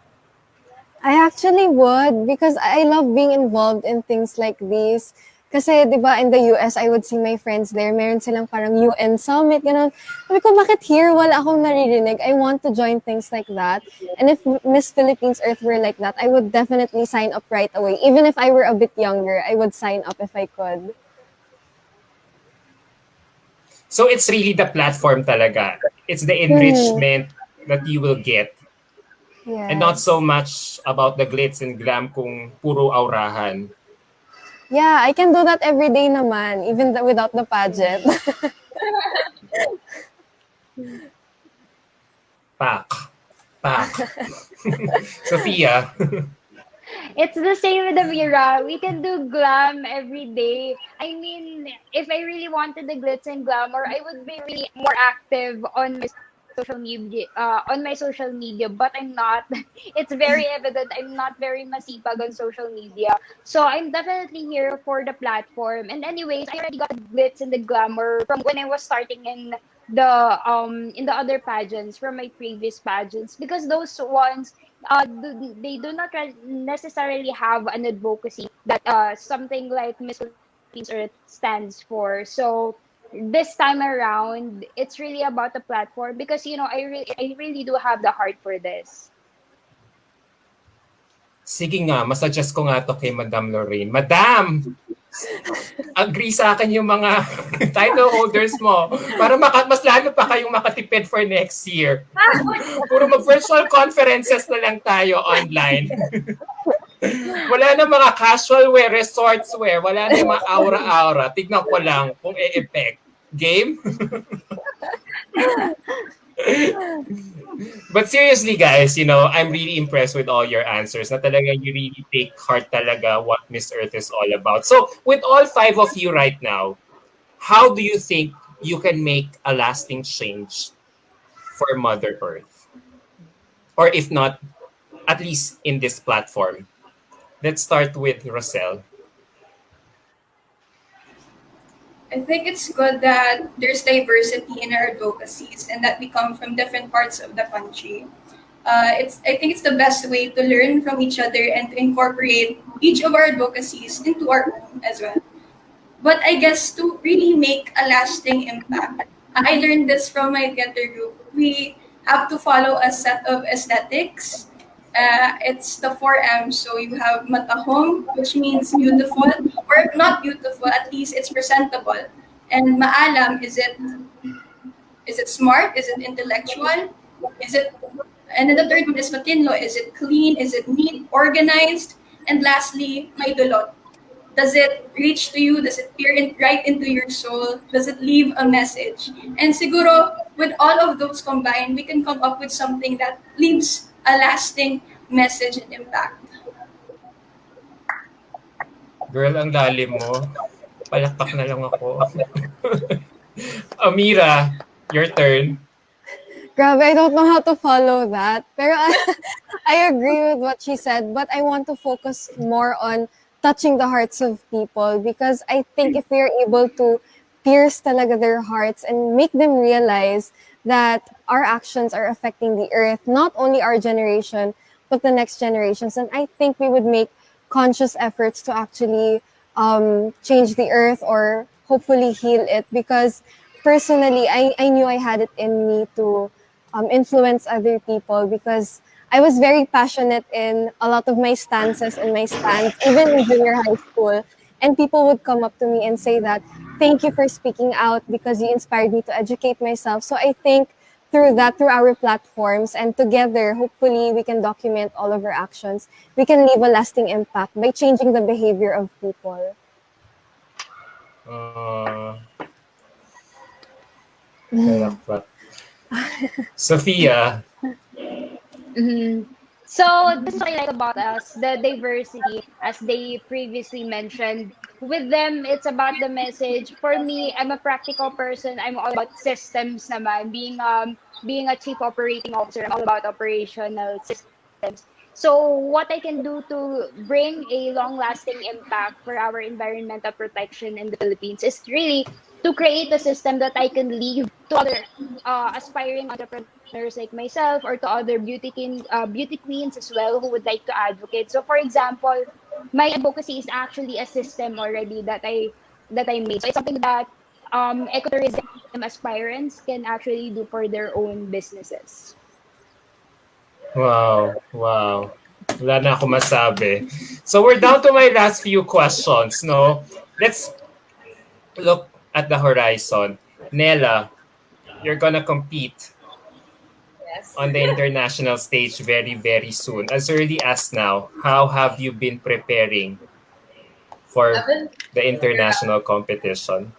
I actually would because I love being involved in things like these. Kasi, di ba, in the US, I would see my friends there. Meron silang parang UN summit, gano'n. Sabi ko, bakit here? Wala akong naririnig. I want to join things like that. And if Miss Philippines Earth were like that, I would definitely sign up right away. Even if I were a bit younger, I would sign up if I could. So it's really the platform talaga. It's the enrichment that you will get. Yes. And not so much about the glitz and glam kung puro aurahan. Yeah, I can do that every day naman, even without the pageant. Pak. Sophia. It's the same with Amira. We can do glam every day. I mean, if I really wanted the glitz and glamour, I would be really more active on my social media, but I'm not. It's very evident I'm not very masipag on social media. So I'm definitely here for the platform. And anyways, I already got the glitz and the glamour from when I was starting in in the other pageants from my previous pageants, because those ones they do not necessarily have an advocacy that something like Miss Philippines Earth stands for. So this time around, it's really about the platform, because I really do have the heart for this. Sige nga, masuggest ko nga to kay Madam Lorraine. Madam, agree sa akin yung mga title holders mo para mas lalo pa kayong makatipid for next year. Puro mag-virtual conferences na lang tayo online. Wala na mga casual wear, resorts wear, wala na yung mga aura-aura. Tignan ko lang kung e-effect. Game? But seriously, guys, I'm really impressed with all your answers. Na talaga you really take heart talaga what Miss Earth is all about. So, with all 5 of you right now, how do you think you can make a lasting change for Mother Earth? Or if not, at least in this platform. Let's start with Rosel. I think it's good that there's diversity in our advocacies and that we come from different parts of the country. I think it's the best way to learn from each other and to incorporate each of our advocacies into our own as well. But I guess to really make a lasting impact, I learned this from my theater group. We have to follow a set of aesthetics. It's the 4M. So you have matahong, which means beautiful, or if not beautiful, at least it's presentable. And maalam, is it smart? Is it intellectual? Is it and then the third one is matinlo. Is it clean? Is it neat, organized? And lastly, may dulot. Does it reach to you? Does it peer right into your soul? Does it leave a message? And siguro, with all of those combined, we can come up with something that leaves a lasting message and impact. Girl, ang lalim mo. Palakpak na lang ako. Amira, your turn. Grabe, I don't know how to follow that. Pero I agree with what she said, but I want to focus more on touching the hearts of people, because I think if we are able to pierce talaga their hearts and make them realize that our actions are affecting the earth, not only our generation, but the next generations. And I think we would make conscious efforts to actually change the earth or hopefully heal it, because personally, I knew I had it in me to influence other people, because I was very passionate in a lot of my stances and my stands, even in junior high school. And people would come up to me and say that, thank you for speaking out because you inspired me to educate myself. So I think through our platforms and together, hopefully we can document all of our actions. We can leave a lasting impact by changing the behavior of people. Sophia. So this is what I like about us, the diversity, as they previously mentioned. With them, it's about the message. For me, I'm a practical person. I'm all about systems naman. Being a chief operating officer, I'm all about operational systems. So what I can do to bring a long-lasting impact for our environmental protection in the Philippines is really to create a system that I can leave to other aspiring entrepreneurs like myself, or to other beauty queens as well who would like to advocate. So, for example, my advocacy is actually a system already that I made. So it's something that ecotourism aspirants can actually do for their own businesses. Wow. Wala na ako masabi. So we're down to my last few questions, no? Let's look at the horizon. Nella, you're gonna compete on the international stage very, very soon. As early as now, how have you been preparing for the international competition?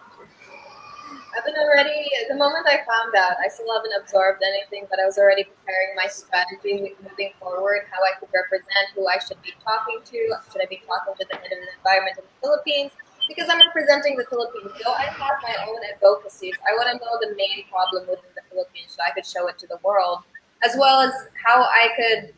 I've been already, the moment I found out, I still haven't absorbed anything, but I was already preparing my strategy moving forward, how I could represent, who I should be talking to. Should I be talking to the head of the environment in the Philippines? Because I'm representing the Philippines. Though I have my own advocacies, I want to know the main problem within the Philippines so I could show it to the world, as well as how I could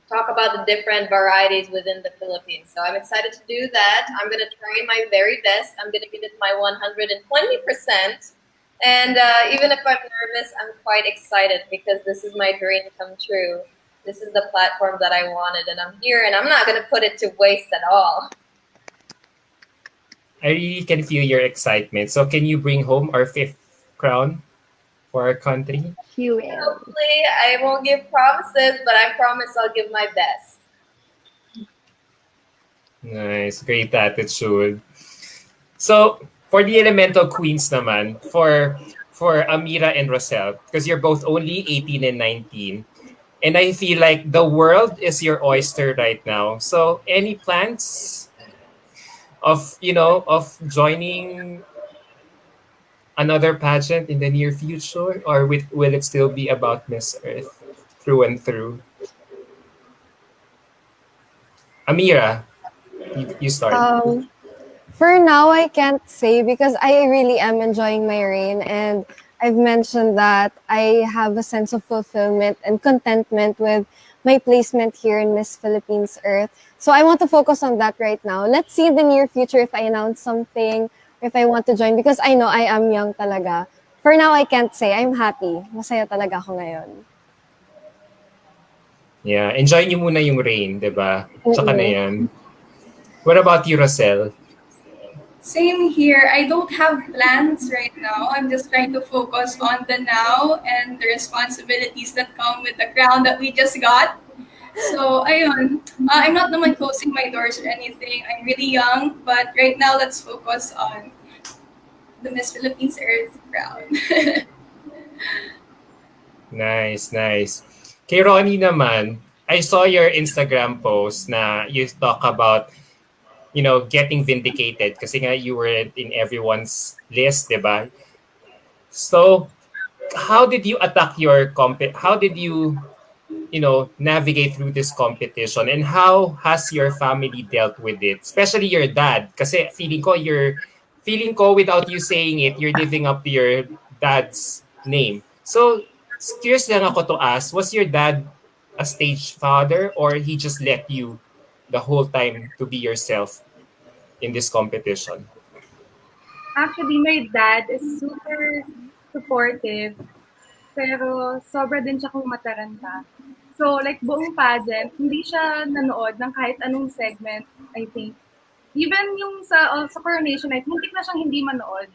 talk about the different varieties within the Philippines. So I'm excited to do that. I'm going to try my very best. I'm going to give it my 120%. And even if I'm nervous, I'm quite excited because this is my dream come true. This is the platform that I wanted, and I'm here, and I'm not going to put it to waste at all. I really can feel your excitement. So can you bring home our fifth crown for our country? She will. Hopefully, I won't give promises, but I promise I'll give my best. Nice. Great attitude. So, for the elemental queens naman, for Amira and Rosel, because you're both only 18 and 19, and I feel like the world is your oyster right now. So, any plans of, of joining another pageant in the near future, or will it still be about Miss Earth through and through? Amira, you start. For now, I can't say because I really am enjoying my reign, and I've mentioned that I have a sense of fulfillment and contentment with my placement here in Miss Philippines Earth. So I want to focus on that right now. Let's see in the near future if I announce something, if I want to join, because I know I am young talaga. For now, I can't say. I'm happy. Masaya talaga ako ngayon. Yeah, enjoy niyo muna yung rain, 'di ba? Tsaka na Mm-mm. 'yan. What about you, Rosel? Same here. I don't have plans right now. I'm just trying to focus on the now and the responsibilities that come with the crown that we just got. So, ayun. I'm not naman closing my doors or anything. I'm really young, but right now, let's focus on the Miss Philippines Earth crown. Nice, nice. Kay Ronnie naman, I saw your Instagram post na you talk about, getting vindicated kasi nga you were in everyone's list, 'di ba? So, how did you attack your how did you, navigate through this competition, and how has your family dealt with it? Especially your dad kasi feeling ko without you saying it, you're living up to your dad's name. So, curious lang ako to ask, was your dad a stage father, or he just let you the whole time to be yourself in this competition? Actually, my dad is super supportive, pero sobra din siya kung mataranta. So, like, buong pageant, hindi siya nanood ng kahit anong segment, I think. Even yung sa coronation night, muntik na siyang hindi manood.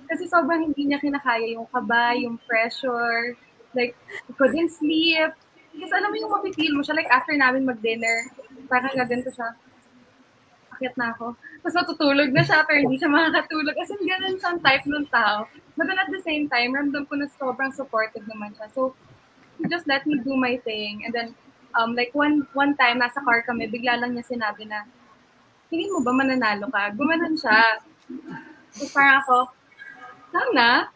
Kasi sobrang hindi niya kinakaya yung kaba, yung pressure, like, he couldn't sleep. Kasi alam mo yung mapipil mo siya, like, after namin mag-dinner, parang gaganto siya, akyat na ako. Tapos matutulog na siya, pero hindi siya makakatulog. As in, ganun siyang type ng tao. But then at the same time, ramdam ko na sobrang supportive naman siya. So, he just let me do my thing. And then, like one time, nasa car kami, bigla lang niya sinabi na, tingin mo ba mananalo ka? Gumanon siya. Tapos parang ako, sana?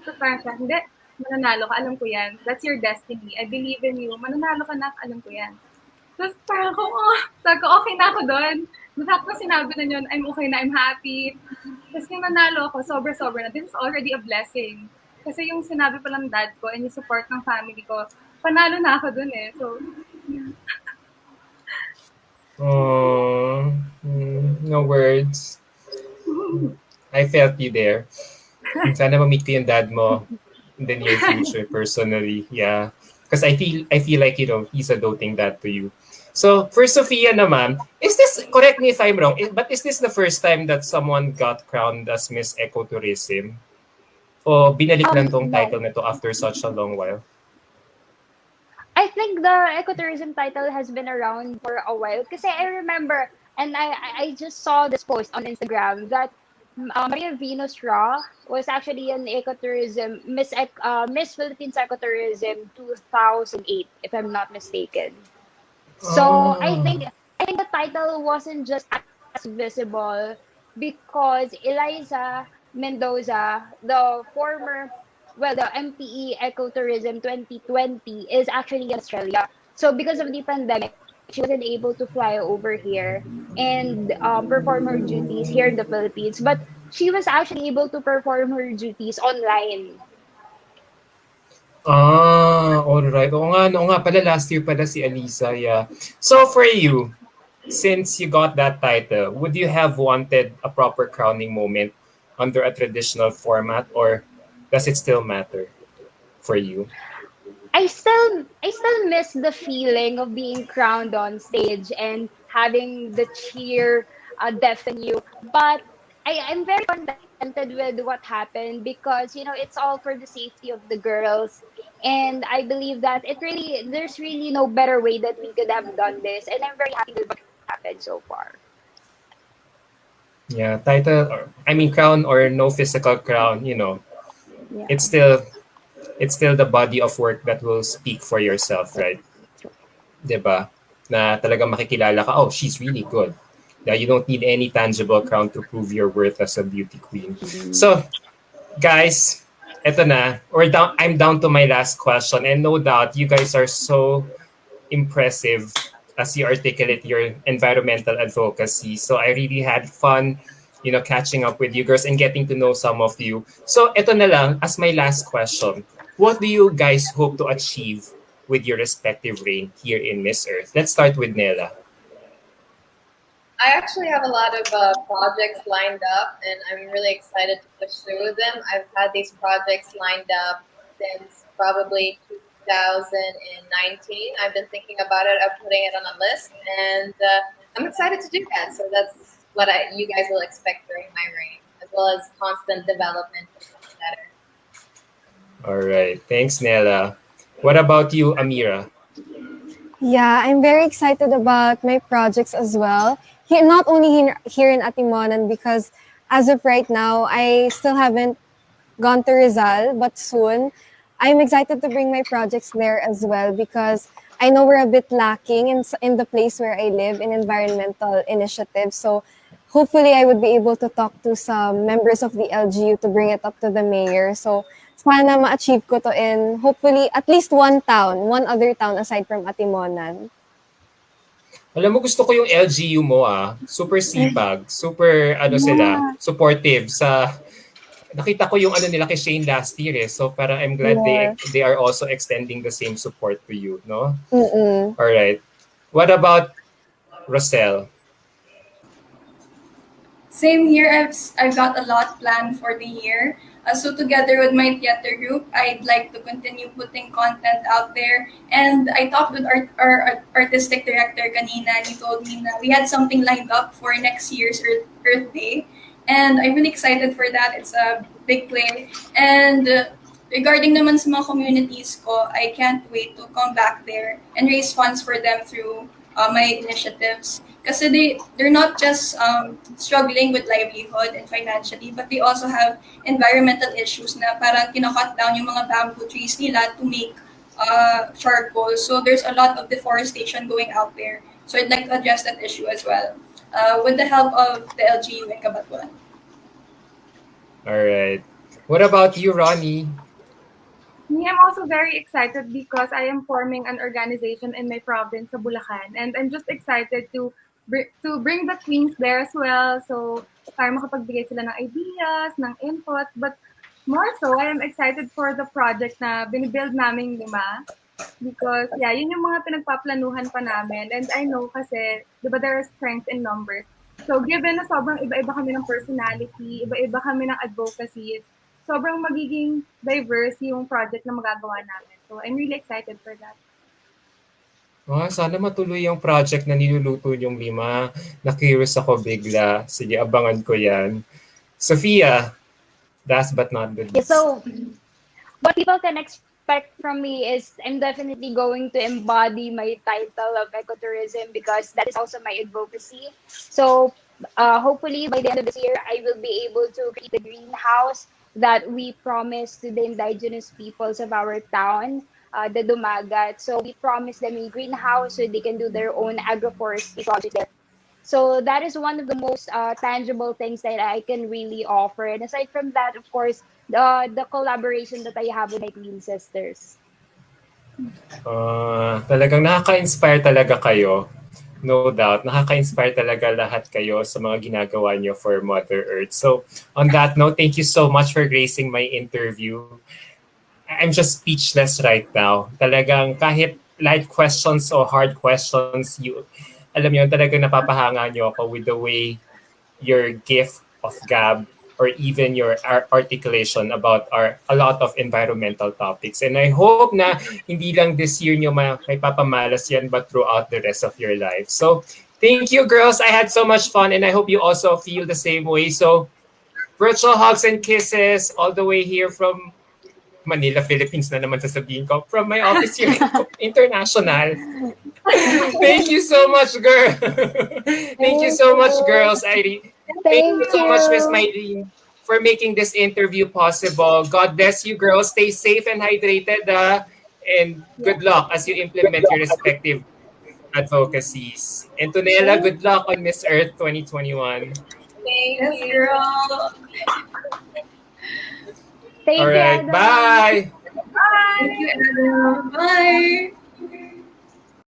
Tapos parang siya, hindi, mananalo ka, alam ko yan. That's your destiny. I believe in you. Mananalo ka na, alam ko yan. Tapos parang ako, sabi ko, okay na ako doon. The fact na sinabi na yun, I'm okay na, I'm happy. Tapos yung nanalo ako, sobra-sobra na. This is already a blessing. Kasi yung sinabi pa lang dad ko and yung support ng family ko, panalo na ako dun eh. So, Oh, no words. I felt you there. Sana ma-meet ko yung dad mo in the near future personally. Yeah. Because I feel like, he's a doting dad to you. So, for Sophia naman, correct me if I'm wrong, but is this the first time that someone got crowned as Miss Ecotourism? O binalik lang tong No. title na to after such a long while? I think the ecotourism title has been around for a while. Kasi I remember, and I just saw this post on Instagram that Maria Venus Raw was actually an ecotourism Miss Philippines Ecotourism 2008, if I'm not mistaken. So I think the title wasn't just as visible because Eliza Mendoza, the MPE Ecotourism 2020 is actually in Australia. So because of the pandemic, she wasn't able to fly over here and perform her duties here in the Philippines. But she was actually able to perform her duties online. All right. Oo nga pala, last year pala si Alisa, yeah. So for you, since you got that title, would you have wanted a proper crowning moment under a traditional format, or Does it still matter for you? I still miss the feeling of being crowned on stage and having the cheer deafen you. But I'm very contented with what happened because it's all for the safety of the girls. And I believe that there's really no better way that we could have done this. And I'm very happy with what happened so far. Yeah, title, or I mean crown or no physical crown, Yeah. it's still the body of work that will speak for yourself, right? 'Di ba? Na talagang makikilala ka, oh, she's really good. Now you don't need any tangible crown to prove your worth as a beauty queen. So, guys, eto na. I'm down to my last question, and no doubt you guys are so impressive as you articulate your environmental advocacy. So I really had fun, catching up with you girls and getting to know some of you. So eto na lang, as my last question, what do you guys hope to achieve with your respective reign here in Miss Earth? Let's start with Nela. I actually have a lot of projects lined up, and I'm really excited to push through them. I've had these projects lined up since probably 2019. I've been thinking about it, I'm putting it on a list, and I'm excited to do that. So that's what you guys will expect during my reign, as well as constant development to be better. All right. Thanks, Nela. What about you, Amira? Yeah, I'm very excited about my projects as well. Here, not only here in Atimonan, because as of right now, I still haven't gone to Rizal, but soon. I'm excited to bring my projects there as well because I know we're a bit lacking in the place where I live in environmental initiatives. So hopefully I would be able to talk to some members of the LGU to bring it up to the mayor. So sana ma-achieve ko to in hopefully at least one other town aside from Atimonan. Alam mo, gusto ko yung LGU mo Super sipag, super sila, supportive sa nakita ko yung nila kay Shane last year So parang I'm glad they are also extending the same support to you, no? Mm-mm. All right. What about Rosel? Same here. I've got a lot planned for the year. So together with my theater group, I'd like to continue putting content out there. And I talked with our artistic director kanina, and he told me that we had something lined up for next year's Earth Day. And I'm really excited for that. It's a big play. And regarding naman sa mga communities ko, I can't wait to come back there and raise funds for them through my initiatives. Kasi they're not just struggling with livelihood and financially, but they also have environmental issues na parang kinakat down yung mga bamboo trees nila to make charcoal. So there's a lot of deforestation going out there. So I'd like to address that issue as well with the help of the LGU in Cabatuan. All right. What about you, Ronnie? Me, I'm also very excited because I am forming an organization in my province, sa Bulacan, and I'm just excited to bring the queens there as well. So, para makapagbigay sila ng ideas, ng input. But more so, I am excited for the project na binibuild namin 5. Because, yun yung mga pinagpaplanuhan pa namin. And I know kasi, di ba, there is strength in numbers. So, given na sobrang iba-iba kami ng personality, iba-iba kami ng advocacy, sobrang magiging diverse yung project na magagawa namin. So, I'm really excited for that. Sana matuloy yung project na niluluto yung 5. Na-curious ako bigla. Sige, abangan ko yan. Sophia, last but not the least. So, what people can expect from me is I'm definitely going to embody my title of ecotourism because that is also my advocacy. So, hopefully by the end of this year, I will be able to create a greenhouse that we promised to the indigenous peoples of our town. The Dumagat. So we promised them a greenhouse so they can do their own agroforestry project there. So that is one of the most tangible things that I can really offer. And aside from that, of course, the collaboration that I have with my Queen sisters. Talagang nakaka-inspire talaga kayo. No doubt. Nakaka-inspire talaga lahat kayo sa mga ginagawa nyo for Mother Earth. So on that note, thank you so much for gracing my interview. I'm just speechless right now. Talagang kahit light questions or hard questions, alam niyo, talagang napapahanga niyo ako with the way your gift of gab or even your articulation about a lot of environmental topics. And I hope na hindi lang this year nyo may papamalas yan, but throughout the rest of your life. So thank you, girls. I had so much fun, and I hope you also feel the same way. So virtual hugs and kisses all the way here from Manila, Philippines na naman sasabihin ko. From my office here, international. Thank you so much, girl. Thank you so much, girls. Thank you so much, Miss Mylene, for making this interview possible. God bless you, girls. Stay safe and hydrated, and good luck as you implement your respective advocacies. And to Nela, good luck on Miss Earth 2021. Yes, girl. Thank All you, right, Adam. bye. Thank you, Adam. Bye.